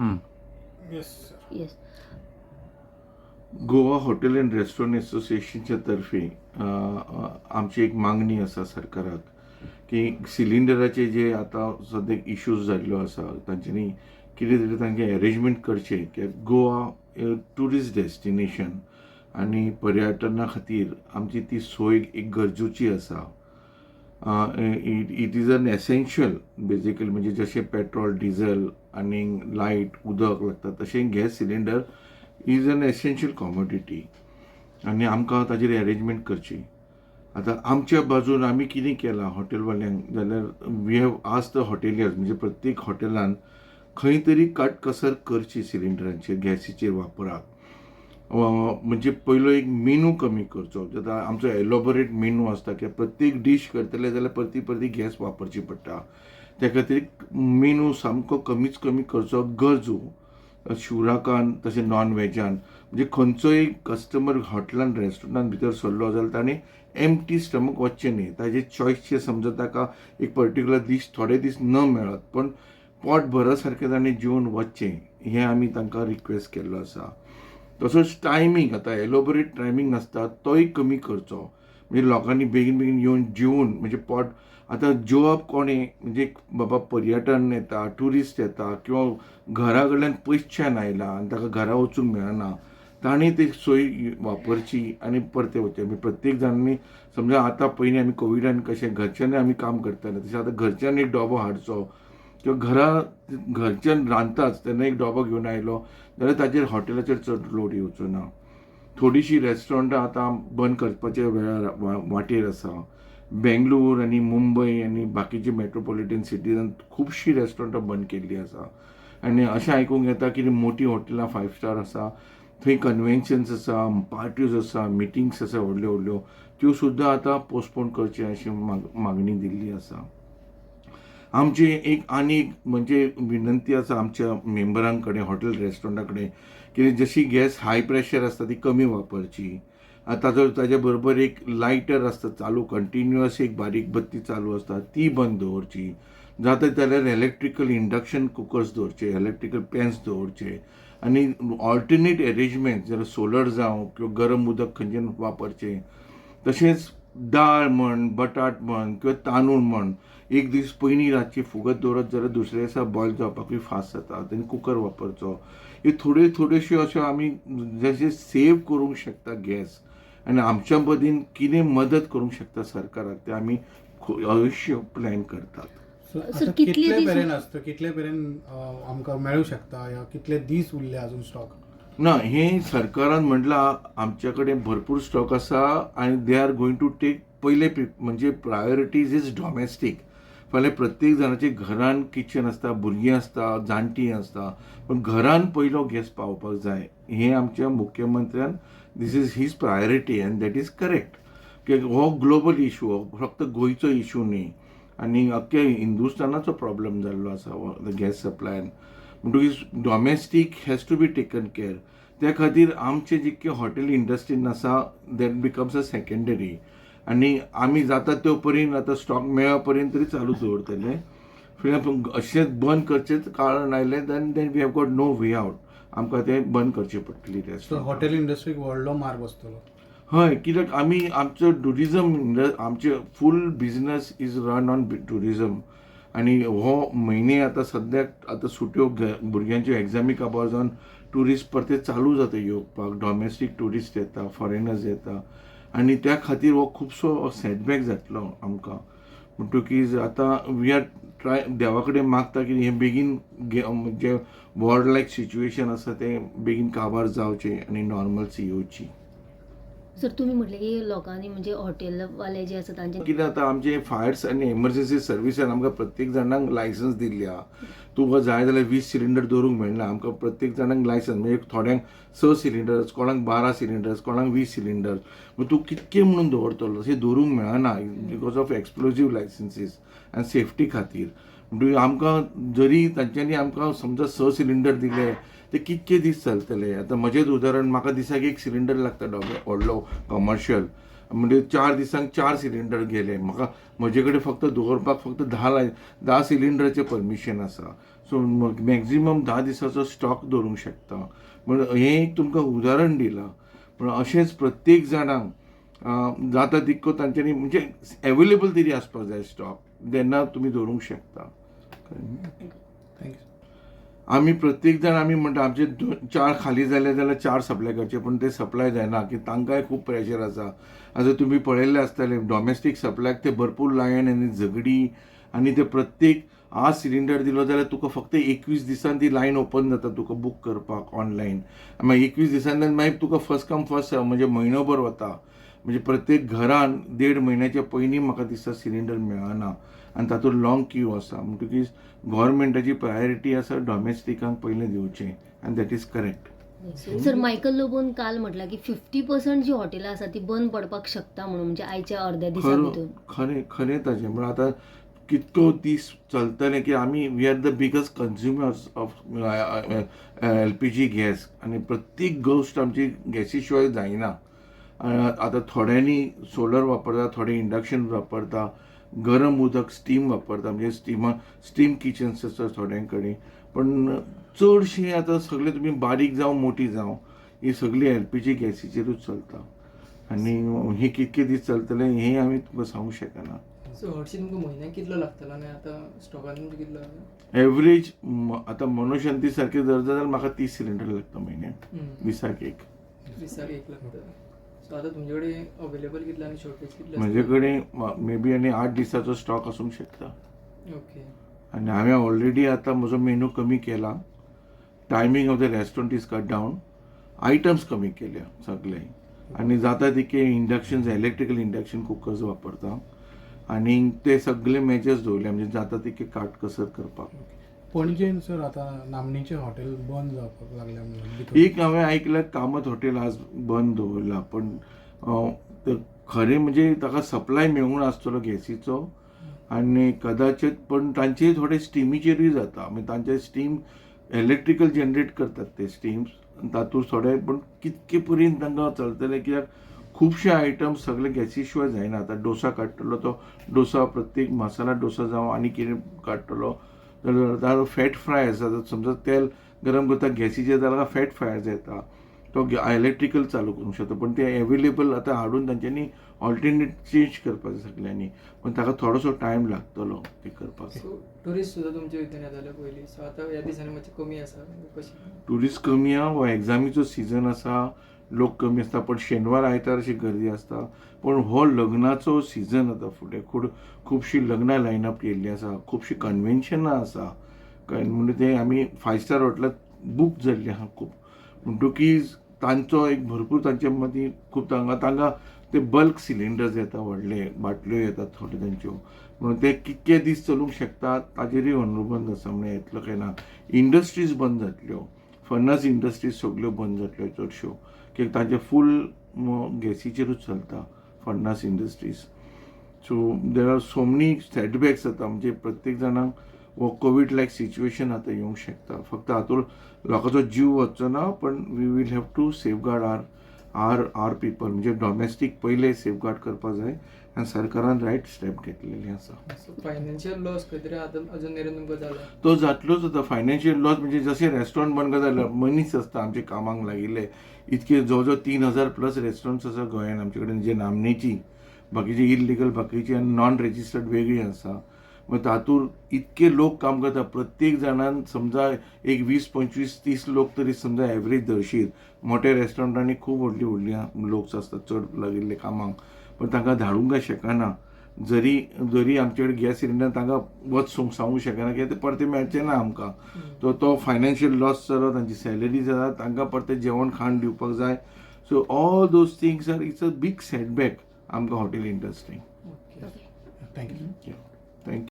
Yes yes. Goa hotel and restaurant असोसिएशनच्या तर्फे आमची एक मागणी आसा सरकाराक की सिलिंडराचे जे आता सद्याक इश्यूज जाल्लो आसा तांच्यांनी कितें तरी तांचे अरेंजमेंट करचें कित्याक गोवा ट्युरिस्ट डेस्टिनेशन आनी पर्यटना खातीर आमची ती सोय एक गरजेची आसा. It is an essential basically, म्हणजे जशें पेट्रोल डिझल आनी लायट उदक लागता तशें gas cylinder is an essential commodity आनी आमकां ताजेर अरेंजमेंट करची. आतां आमच्या बाजून आमी कितें केलां हॉटेलवाल्यांक, जाल्यार वी हॅव आस्क्ड द हॉटेलियर्स, म्हणजे प्रत्येक हॉटेलान खंय तरी काटकसर करची सिलिंडरांचेर गॅसीचेर वापराक. म्हणजे पयलो एक मेनू कमी करचो. आतां आमचो एलोबोरेट मेनू आसता की प्रत्येक डीश करतले जाल्यार परती परती गॅस वापरची पडटा. त्या खातीर मेनू सामको कमीच कमी करचो गरजू शिवराकान तशें नॉन व्हेजान. म्हणजे खंयचोय कस्टमर हॉटेलान रेस्टॉरंटान भितर सरलो जाल्यार ताणें एम्प्टी स्टमक वचचें न्ही. ताजे चॉयसचे समजा ताका एक पर्टिक्युलर दीस थोडे दीस न मेळत पण पोट भर सारकें ताणें जेवन वचचें, हें आमी तांकां रिक्वेस्ट केल्लो आसा. तसोच टायमींग, आतां एलोबोरेट टायमींग आसता तोय कमी करचो. म्हणजे लोकांनी बेगीन बेगीन येवन जेवन म्हणजे पोट आतां जेवप कोणें, म्हणजे बाबा पर्यटन येता, ट्युरिस्ट येता किंवा घरा कडल्यान पयसच्यान आयला आनी ताका घरा वचूंक मेळना, तांणी ती सोय वापरची आनी परते वचचें. म्हणजे प्रत्येक जाणांनी समजा आतां पयलीं आमी कोविडान कशें घरच्यांनी आमी काम करताले तशें आतां घरच्यान एक डबो हाडचो किंवा घरच्यान रांदताच तेन्ना एक डबो घेवन आयलो जाल्यार ताजेर हॉटेलाचेर चड लोड येवचो ना. थोडीशीं रेस्टॉरंटां आतां बंद करपाच्या वेळार वाटेर आसा. बेंगलोर आनी मुंबय आनी बाकीचे मेट्रोपॉलिटन सिटीजान खुबशीं रेस्टॉरंटां बंद केल्लीं आसा. आनी अशें आयकूंक येता की मोठी हॉटेलां 5 स्टार आसा, थंय कन्वेन्शन्स आसा, पार्ट्योज आसा, मिटिंग्स आसा व्हडल्यो व्हडल्यो, त्यो सुद्दां आतां पोस्टपोन करचे अशी मागणी दिल्ली आसा. आमची एक आनी म्हणजे विनंती आसा आमच्या मेंबरां कडेन, हॉटेल रेस्टॉरंटा कडेन, की जशी गॅस हाय प्रेशर आसता ती कमी वापरची. ताज्या बरोबर एक लायटर आसता चालू, कंटिन्युअस एक बारीक बत्ती चालू आसता ती बंद दवरची. जाता जाल्यार इलेक्ट्रिकल इंडक्शन कुकर्स दवरचे, इलेक्ट्रिकल पॅन्स दवरचे आनी ऑल्टरनेट अरेंजमेंट, जाल्यार सोलर जावं किंवा गरम उदक खंयचें वापरचें. तशेंच दाळ म्हण, बटाट म्हण किंवा तांदूळ म्हण एक दीस पयलीं रातची फुगत दवरत जाल्यार दुसऱ्या दिसा बॉयल जावपाकूय फास्ट जाता. तेन्ना कुकर वापरचो. ह्यो थोड्योश्यो अश्यो आमी जशें सेव करूंक शकता गॅस, आनी आमच्या मदीन कितें मदत करूंक शकता सरकाराक तें आमी अवश्य प्लॅन करतात. आतां कितले कितले दीस- पर्यंत आसता, कितले पर्यंत आमकां मेळूं शकता, या कितले दीस उरले अजून स्टॉक? ना, हे सरकारान म्हटलां आमच्या कडेन भरपूर स्टॉक आसा आनी they are going to take पयले म्हणजे प्रायोरिटीज इज डॉमेस्टीक. फाल्यां प्रत्येक जाणाच्या घरान किचन आसता, भुरगीं आसता, जाणटीं आसता, पण घरान पयलो गॅस पावपाक जाय. हे आमच्या मुख्यमंत्र्यान this is his priority and that is correct. कित्याक हो ग्लोबल इशू, हो फक्त गोंयचो इशू न्ही आनी अख्ख्या हिंदुस्थानाचो प्रॉब्लेम जाल्लो आसा द गॅस सप्लायन. म्हणटकीर domestic has to be taken care. त्या खातीर आमचे जितके हॉटेल इंडस्ट्रीन आसा दॅट बिकम्स अ सेकंडरी, आनी आमी जाता त्यो पर्यंत आतां स्टॉक मेळ्ळा पर्यंत तरी चालू दवरतले. अशें बंद करचेंच कारण आयलें then we have got no way out. आमकां तें बंद करचें पडटली सो रेस्टॉरंट. हॉटेल इंडस्ट्रीक व्हडलो मार बसतलो. हय, कित्याक आमी आमचो टुरिजम, आमचे full business is run on tourism. आनी हो म्हयने आतां सद्याक आतां सुट्यो भुरग्यांच्यो एग्जामी काबार जावन ट्युरिस्ट परते चालू जाता येवपाक. डॉमेस्टीक ट्युरिस्ट येता, फॉरेनर्स येता, आनी त्या खातीर हो खुबसो सेटबॅक जातलो आमकां. म्हणटकीर आतां वी आर देवा कडेन मागता की हें बेगीन म्हणजे वॉर लायक सिच्युएशन आसा तें बेगीन काबार जावचें आनी नॉर्मल्सी येवची. सर तुम्ही म्हटले की लोकांनी म्हणजे हॉटेलवाले जे आसा तांचे कितें आतां आमचे फायर्स आनी एमर्जन्सी सर्विसान आमकां प्रत्येक जाणांक लायसन्स दिल्ली आहा. तुका जाय जाल्यार 20 सिलिंडर दवरूंक मेळना. आमकां प्रत्येक जाणांक लायसन्स, म्हणजे थोड्यांक 6 सिलिंडर्स, कोणाक 12 सिलिंडर्स, कोणाक 20 सिलिंडर्स. तूं कितके म्हणून दवरतलो, अशें दवरूंक मेळना बिकॉज ऑफ एक्सप्लोजीव लायसन्सीस आनी सेफ्टी खातीर. म्हणटकीर आमकां जरी तांच्यांनी आमकां समजा 6 सिलिंडर दिले ते कितके दीस चलतले. आतां म्हजेंच उदाहरण, म्हाका दिसाक 1 सिलिंडर लागता व्हडलो कमर्शियल. म्हणजे 4 दिसांक 4 सिलिंडर गेले. म्हाका म्हजे कडेन फक्त दवरपाक फक्त 10 सिलिंडराचें परमिशन आसा. सो मॅक्झिमम 10 दिसाचो स्टॉक दवरूंक शकता. म्हणून हें एक तुमकां उदाहरण दिलां. पूण अशेंच प्रत्येक जाणांक जाता तितको तांच्यांनी म्हणजे एवेलेबल तरी आसपाक जाय स्टॉक, तेन्ना तुमी दवरूंक शकता. थँक्यू. आमी प्रत्येक जाण आमी म्हणटा आमचे 4 खाली जाले जाल्यार 4 सप्लाय करचे, पूण ते सप्लाय जायना की तांकांय खूब प्रेशर आसा. आतां तुमी पळयल्ले आसतले डॉमेस्टीक सप्लायक ते भरपूर लायन आनी झगडी, आनी ते प्रत्येक आज सिलिंडर दिलो जाल्यार तुका फक्त 21 दिसान ती लायन ओपन जाता तुका बूक करपाक ऑनलायन. मागीर 21 दिसांतल्यान मागीर तुका फर्स्ट कम फर्स्ट सर्व म्हणजे म्हयनोभर वता. म्हणजे प्रत्येक घरान 1.5 म्हयन्याच्या पयलीं म्हाका दिसता सिलिंडर मेळना आनी तातूंत लॉंग क्यू आसा. म्हणटकीच गव्हर्मेंटाची प्रायोरिटी आसा डॉमेस्टिकांक पयलें दिवचें, आनी that is correct. Sir Michael लोबोन काल म्हटलं की 50% जी हॉटेलां आसा ती बंद पडपाक शकता म्हणून, म्हणजे आयच्या अर्ध्या दिसा भितर. खरें ताचें. म्हणजे आतां कितको दीस चलतले की आमी we are the biggest consumers of LPG gas, आनी प्रत्येक गोश्ट आमची गॅसी शिवाय जायना. आतां थोड्यांनी सोलर वापरता, थोडे इंडक्शन वापरता, गरम उदक स्टीम वापरता, म्हणजे स्टीम किचन्स आसा थोड्यां कडेन. पण चडशी आतां सगळे तुमी बारीक जावं मोठी जावं ही सगळी LPG गॅसीचेरूच चलता. आनी हे कितके दीस चलतले हें आमी तुमकां सांगूंक शकना. सो हरशीं तुमकां म्हयन्याक कितलो लागतलो आनी आतां स्टॉकान तुमचे कितलो आसा? एवरेज आतां मनोशांती सारकें धरता जाल्यार म्हाका 30 सिलिंडर लागता म्हयन्याक, दिसाक एक. दिसाक एक लागता. सो आतां तुमचे कडेन अवेलेबल कितलो आनी शॉर्टेज कितलो? म्हजे कडेन मे बी आनी 8 दिसाचो स्टॉक आसूंक शकता. ओके. आनी हांवें ऑलरेडी आतां म्हजो मेनू कमी केला. Timing of the restaurant is cut down. Items कमी केल्या सगळे. आनी जाता तितके इंडक्शन्स इलेक्ट्रिकल इंडक्शन कुकर्स वापरता. आनी ते सगळे मेजर्स दवरले म्हणजे जाता तितके काटकसर करपाक. पणजेन सर आतां नामनेचे हॉटेल बंद जावपाक लागल्या म्हणून एक हांवें आयकल्यार कामत हॉटेल आज बंद दवरला. पण खरें म्हणजे ताका सप्लाय मेळूंक नासतलो गॅसीचो, आनी कदाचित पण तांचे थोडे स्टिमीचेरूय जाता. म्हणजे तांचे स्टीम इलेक्ट्रिकल जनरेट करतात ते स्टिम्स, तातूंत थोडे पण कितके पर्यंत तांकां चलतले, कित्याक खुबशे आयटम्स सगळे गॅसी शिवाय जायना. आतां डोसा काडटलो तो डोसा प्रत्येक मसाला डोसा जावं आनी कितें काडटलो जाल्यार ताजो फॅट फ्राय आसा. समजा तेल गरम करता गॅसीचेर जाल्यार फॅट फ्राय जाता, तो इलेक्ट्रिकल चालू करूंक शकता. पण ते एवेलेबल आतां हाडून तांच्यांनी ऑल्टरनेट चेंज करपाक जाय सगळ्यांनी. पण ताका थोडोसो टायम लागतलो ते करपाक. सो ट्युरिस्ट सुद्दां तुमचे वयल्यान येताले पयलीं, सो आतां ह्या दिसांनी मातशें कमी आसा कशें? ट्युरिस्ट कमी आहा, हो एग्जामीचो सिजन आसा, लोक कमी आसता. पण शेनवार आयतार अशी गर्दी आसता. पण हो लग्नाचो सिजन आतां फुडें खुबशीं लग्नां लायनअप केल्ली आसा, खुबशीं कन्वेन्शनां आसा. म्हणजे ते आमी 5 स्टार हॉटेलांत बूक जाल्ली आहा खूब. म्हणटकीच तांचो एक भरपूर तांच्या मदीं खूब तांकां ते बल्क सिलिंडर्स येता, व्हडले बाटल्यो येतात थोड्यो तांच्यो. म्हणून ते कितके दीस चलूंक शकतात ताजेरूय अनुबंध आसा. म्हणजे येतलो काय ना. इंडस्ट्रीज बंद जातल्यो, फर्नस इंडस्ट्रीज सगळ्यो बंद जातल्यो चडश्यो, कित्याक तांचे फूल गॅसीचेरूच चलता furnace industries. So there are so many setbacks जाता. म्हणजे प्रत्येक जाणांक हो कोवीड लायक सिच्युएशन आतां येवंक शकता. फक्त हातूंत लोकांचो जीव वचचो ना, पण we will have to safeguard our people. म्हणजे डॉमेस्टीक पयले सेफगार्ड करपाक जाय, आनी सरकारान रायट स्टेप घेतलेली आसा. सो फायनान्शियल लॉस खंय तरी अजून मेरेन तुमकां जाला? तो जातलोच आतां. फायनान्शियल लॉस म्हणजे जशें रेस्टॉरंट बंद करता जाल्यार मनीस आसता आमचे कामाक लागिल्ले. इतके जवळ जवळ 3000 प्लस रेस्टॉरंट्स आसा गोंयांत आमचे कडेन, जे नामनेची, बाकीची इल्लिगल, बाकीची आनी नॉन रेजिस्टर्ड वेगळी आसा. मग तातूंत इतके लोक काम करता. प्रत्येक जाणान समजा एक 20, 25, 30 लोक तरी समजा एवरेज धरशीत. मोठ्या रेस्टॉरंटांनी खूब व्हडली लोक आसतात चड लागिल्ले कामाक, पण तांकां धाडूंक शकना. जरी आमचे कडेन गॅस सिलिंडर तांकां वच सांगूंक शकना, कित्याक ते परते मेळचे ना आमकां. तो फायनान्शियल लॉस जालो, तांची सॅलरी जाता, तांकां परते जेवण खाण दिवपाक जाय. So all those things are it's a big setback आमकां हॉटेल इंडस्ट्रीक. ओके. थँक्यू. थँक्यू.